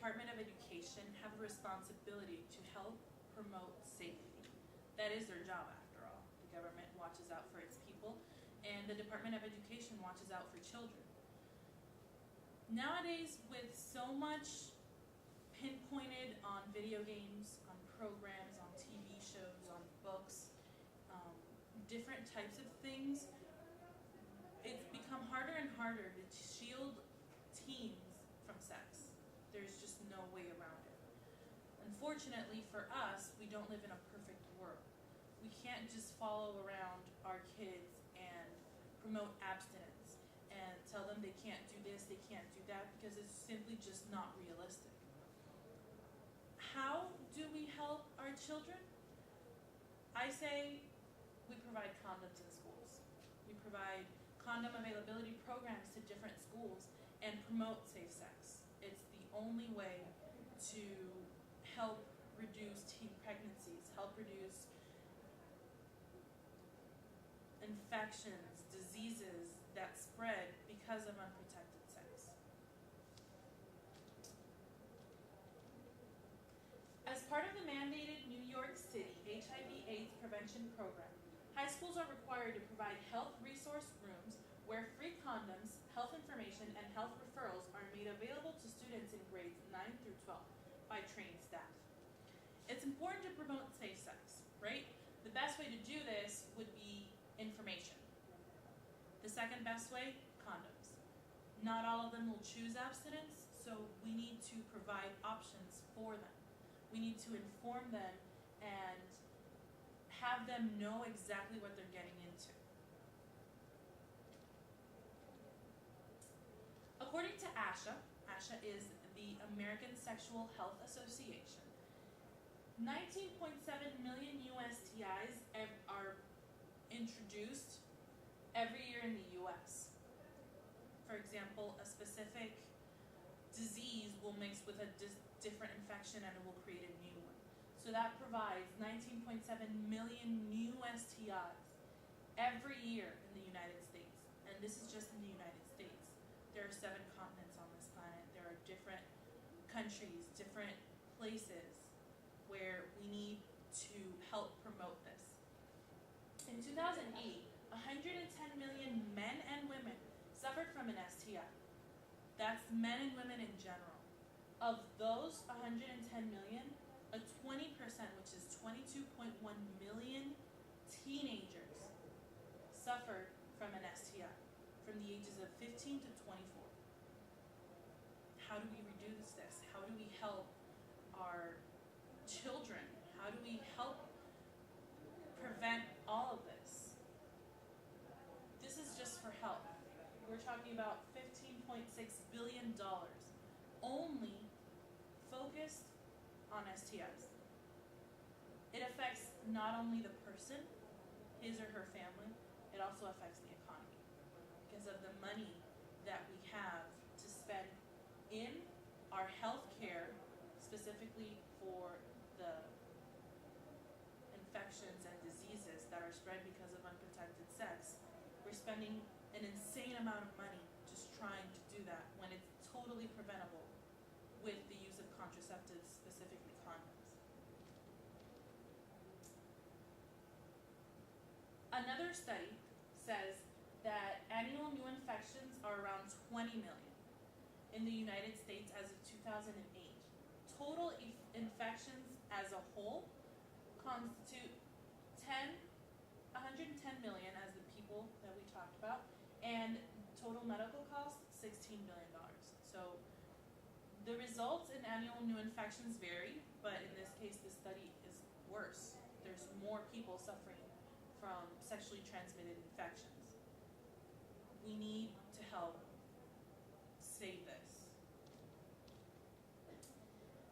Department of Education have a responsibility to help promote safety. That is their job, after all. The government watches out for its people, and the Department of Education watches out for children. Nowadays, with so much pinpointed on video games, on programs, on TV shows, on books, different types of things, it's become harder and harder to shield teens from sex. There's just no way around it. Unfortunately for us, we don't live in a perfect world. We can't just follow around our kids and promote abstinence and tell them they can't do this, they can't do that, because it's simply just not realistic. How do we help our children? I say we provide condoms in schools. We provide condom availability programs to different schools and promote safe sex. It's the only way to help reduce teen pregnancies, help reduce infections, diseases that spread because of unprotected sex. As part of the mandated New York City HIV/AIDS prevention program, high schools are required to provide health resource rooms where free condoms, health information, and health referrals are made available to students in grades 9 through 12 by trained staff. It's important to promote safe sex, right? The best way to do this would be information. The second best way, condoms. Not all of them will choose abstinence, so we need to provide options for them. We need to inform them and have them know exactly what they're getting into. According to ASHA, ASHA is the American Sexual Health Association, 19.7 million USTIs are introduced every year in the US. For example, a specific disease will mix with a different infection and it will create a new one. So that provides 19.7 million new STIs every year in the United States. And this is just in the United States. There are 7 continents on this planet. There are different countries, different places where we need to help promote this. In 2008, 110 million men and women suffered from an STI. That's men and women in general. Of those 110 million, a 20%, which is 22.1 million teenagers, suffered from an STI from the ages of 15 to 24. How do we reduce this? How do we help our children? How do we help prevent all of this? This is just for health. We're talking about $15.6 billion only focused on STIs. It affects not only the person, his or her family, it also affects the economy because of the money that we have to spend in our health care, specifically for the infections and diseases that are spread because of unprotected sex. We're spending an insane amount of money just trying to do that when it's totally preventable with the use of contraceptives, specifically condoms. Another study says that annual new infections are around 20 million in the United States as of 2008. Total infections as a whole constitute 110 million as the people that we talked about, and total medical costs, $16 billion. So the results in annual new infections vary, but in this case, the study is worse. There's more people suffering from sexually transmitted infections. We need to help save this.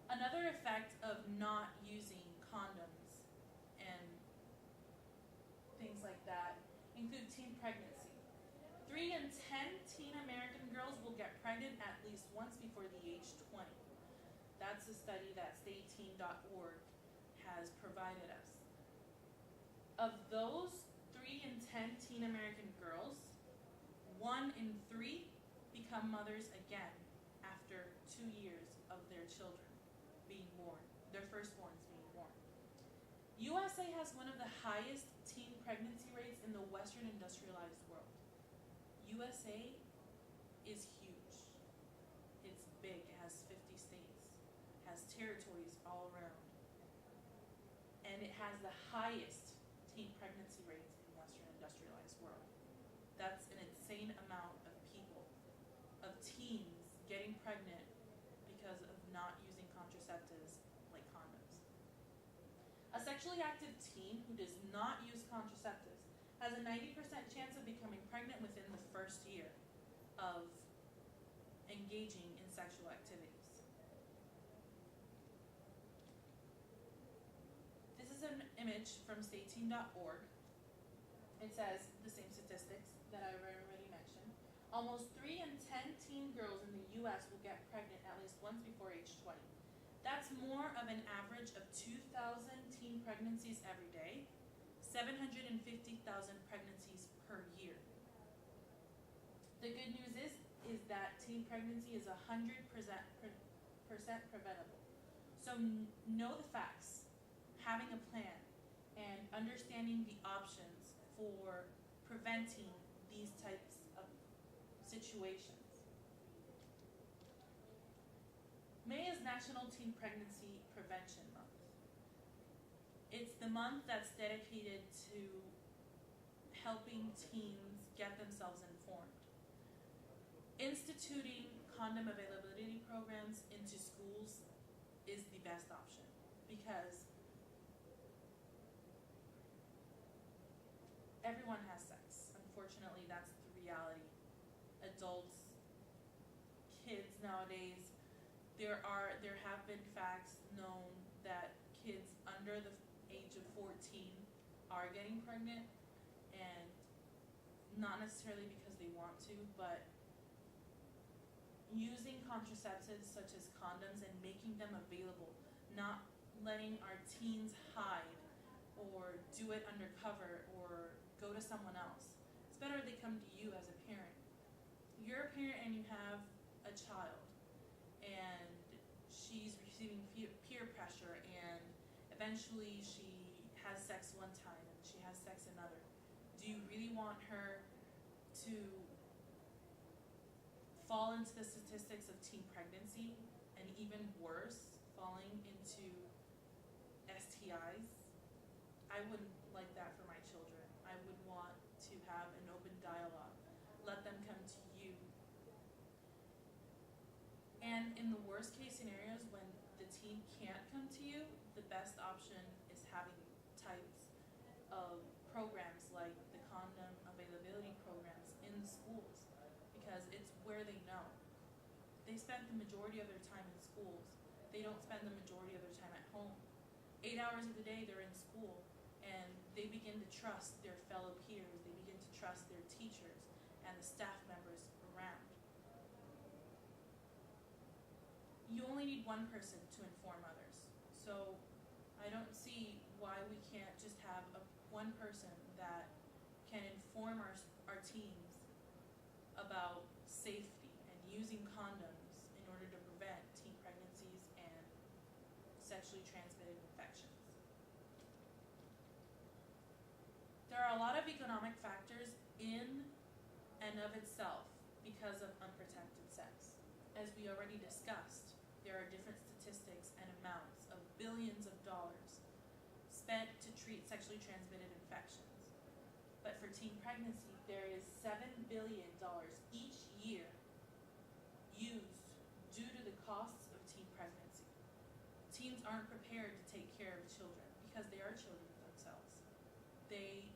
Another effect of not using condoms and things like that include teen pregnancy. 3 in 10 teen American girls will get pregnant at least once before the age 20. That's a study that stayteen.org has provided us. Of those 3 in 10 teen American girls, 1 in 3 become mothers again after 2 years of their their children being born, their firstborns being born. USA has one of the highest teen pregnancy rates in the Western industrialized world. USA is huge. It's big. It has 50 states, has territories all around, and it has the highest teen pregnancy rates in the Western industrialized world. That's an insane amount of people, of teens getting pregnant because of not using contraceptives like condoms. A sexually active teen who does not use contraceptives has a 90% chance of becoming pregnant within the first year of engaging in sexual activities. This is an image from stateteen.org. It says the same statistics that I already mentioned. Almost 3 in 10 teen girls in the US will get pregnant at least once before age 20. That's more of an average of 2,000 teen pregnancies every day, 750,000 pregnancies per year. The good news is that teen pregnancy is 100% preventable. So know the facts, having a plan, and understanding the options for preventing these types of situations. May is National Teen Pregnancy Prevention Month. It's the month that's dedicated to helping teens get themselves informed. Instituting condom availability programs into schools is the best option because everyone has sex. Unfortunately, that's the reality. Adults, kids nowadays, there have been facts known that kids under the age of 14 are getting pregnant, and not necessarily because they want to, but using contraceptives such as condoms and making them available, not letting our teens hide or do it undercover or go to someone else. It's better they come to you as a parent. You're a parent and you have a child and she's receiving peer pressure and eventually she has sex one time and she has sex another. Do you really want her to fall into the statistics of teen pregnancy and even worse, falling into STIs? I wouldn't like that for my children. I would want to have an open dialogue. Let them come to you. And in the worst case scenarios, when the teen can't come to you, the best option is having types of programs like the condom availability programs in the schools, because it's where they know. They spend the majority of their time in schools. They don't spend the majority of their time at home. 8 hours of the day they're in school, and they begin to trust their fellow peers. They begin to trust their teachers and the staff members around. You only need one person to inform others. So I don't see why we can't just have one person that can inform our teens about safety and using condoms in order to prevent teen pregnancies and sexually transmitted infections. There are a lot of economic factors in and of itself because of unprotected sex. As we already discussed, there are different statistics and amounts of billions of dollars spent to treat sexually transmitted infections. But for teen pregnancy, there is $7 billion each year used due to the costs of teen pregnancy. Teens aren't prepared to take care of children because they are children themselves. They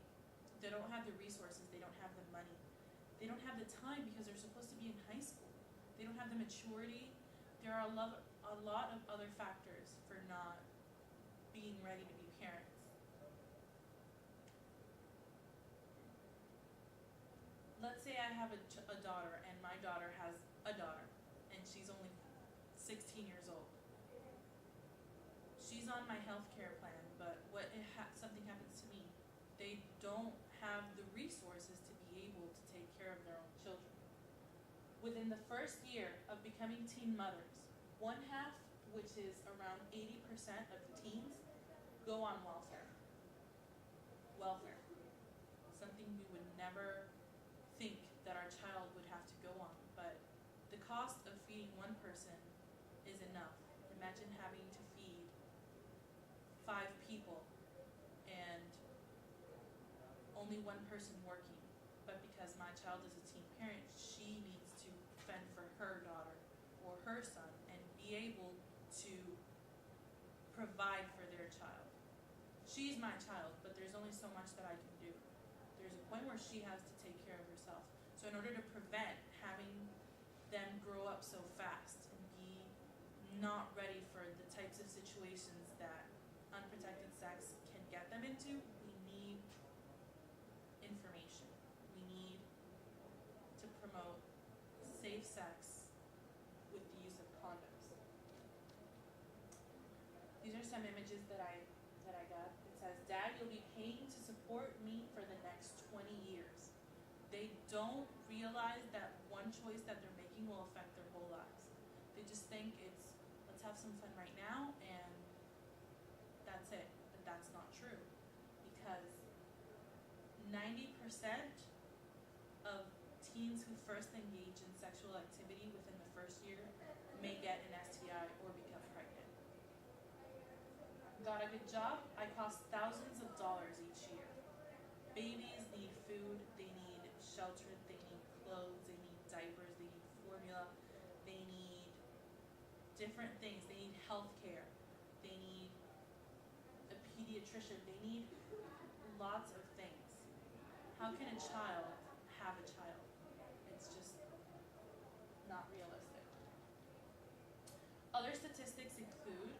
don't have the resources, they don't have the money. They don't have the time because they're supposed to be in high school. They don't have the maturity. There are a lot of other factors for not being ready to be parents. Let's say I have a daughter, and my daughter has a daughter, and she's only 16 years old. She's on my health care plan, but what if something happens to me? They don't have the resources to be able to take care of their own children. Within the first year of becoming teen mothers, 1/2 which is around 80% of teens, go on welfare. Welfare. Something we would never think that our child would have to go on, but the cost of feeding one person is enough. Imagine having to feed 5 people and only one person working, but because my child is a teen parent, she needs to fend for her daughter or her son and be able to provide for their child. She's my child, but there's only so much that I can do. There's a point where she has to take care of herself. So in order to prevent having them grow up so fast and be not ready for the types of situations that unprotected sex can get them into, we need information. We need to promote safe sex with the use of condoms. These are some images that I got. It says, "Dad, you'll be paying to support me for the next 20 years. They don't realize that one choice that they're making will affect their whole lives. They just think it's, let's have some fun right now and that's it. But that's not true, because 90% of teens who first engage in sexual activity within the first year may get an STI or become pregnant. Got a good job? I cost thousands of dollars each year. Babies need food, they need shelter, they need clothes, they need diapers, they need formula, they need different things, they need health care, they need a pediatrician, they need lots of things. How can a child have a child? It's just not realistic. Other statistics include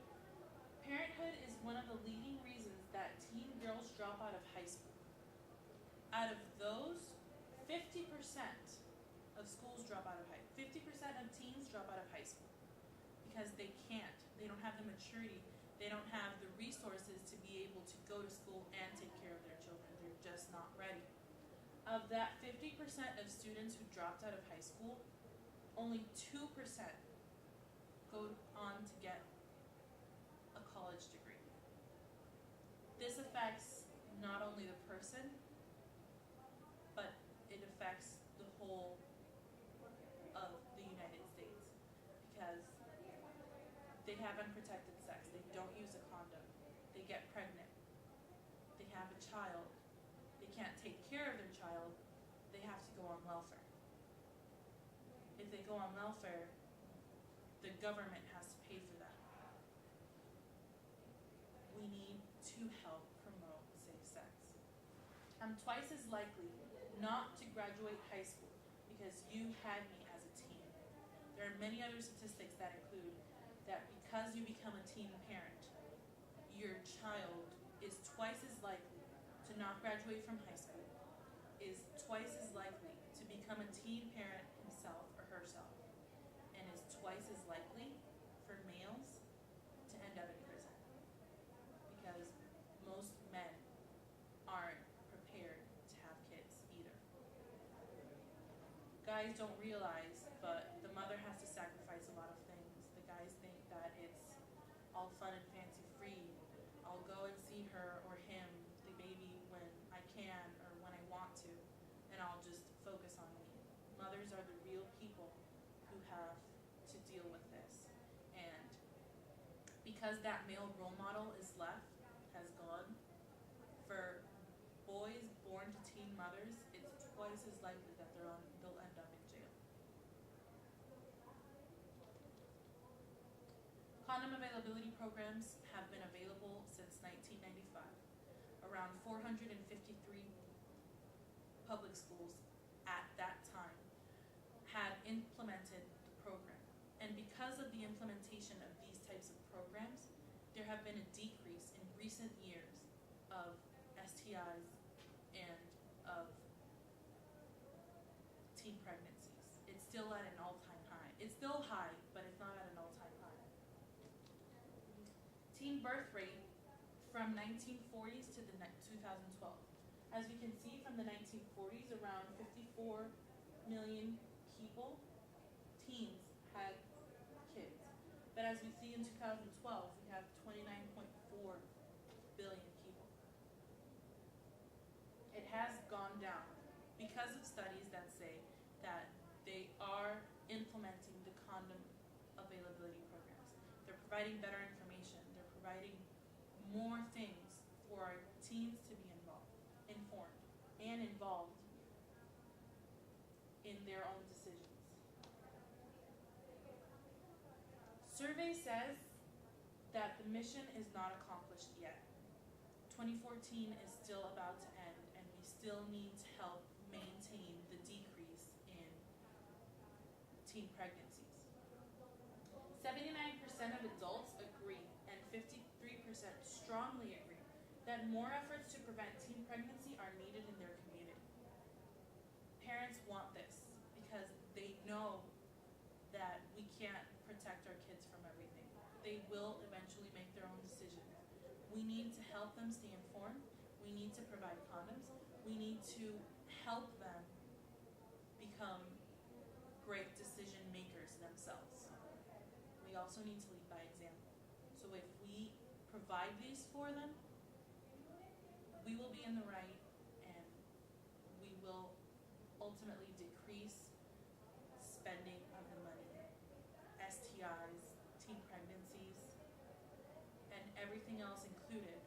parenthood is one of the leading reasons that teen girls drop out of high school. Out of those, 50% of schools drop out of 50% of teens drop out of high school because they can't. They don't have the maturity. They don't have the resources to be able to go to school and take care of their children. They're just not ready. Of that 50% of students who dropped out of high school, only 2% go on to get a college degree. This affects not only the person, but it affects the whole of the United States, because they have unprotected sex, they don't use a condom, they get pregnant, they have a child, they can't take care of their child, they have to go on welfare. If they go on welfare, the government has to pay for that. We need to help promote safe sex. I'm twice as likely not to graduate high school because you had me as a teen. There are many other statistics that include that because you become a teen parent, your child is twice as likely to not graduate from high school, is twice as likely to become a teen parent himself or herself, and is twice as likely for males to end up in prison, because most men aren't prepared to have kids either. Guys don't realize, but the mother has to sacrifice a lot of things. The guys think that it's all fun and fancy free. I'll go and see her or him, the baby, when I can or when I want to, and I'll just focus on me. Mothers are the real people who have to deal with this. And because that male role model is left, has gone, for boys born to teen mothers, it's twice as likely that they'll end up in jail. Condom availability programs have been available since 1995. Around 453 public schools at that time had implemented the program. And because of the implementation of these types of programs, there have been a decrease in recent years of STIs and of teen pregnancies. It's still at an all-time high. It's still high, but it's not at an all-time high. Teen birth rate from 1940s to the 2012. As we can see, from the 1940s, around 54 million people, teens, had kids. But as as we see in 2012, we have 29.4 billion people. It has gone down because of studies that say that they are implementing the condom availability programs. They're providing better information. They're providing more things for our teens to be informed, and involved in their own decisions. Survey says that the mission is not accomplished yet. 2014 is still about to end, and we still need to help maintain the decrease in teen pregnancies. 79% of adults agree, and 53% strongly agree, that more efforts to prevent teen pregnancy are needed in their community. Parents want this because they know that we can't protect our kids from everything. They will eventually make their own decisions. We need to help them stay informed. We need to provide condoms. We need to help them become great decision makers themselves. We also need to lead by example. So if we provide these for them, we will be in the right, and we will ultimately decrease spending of the money, STIs, teen pregnancies, and everything else included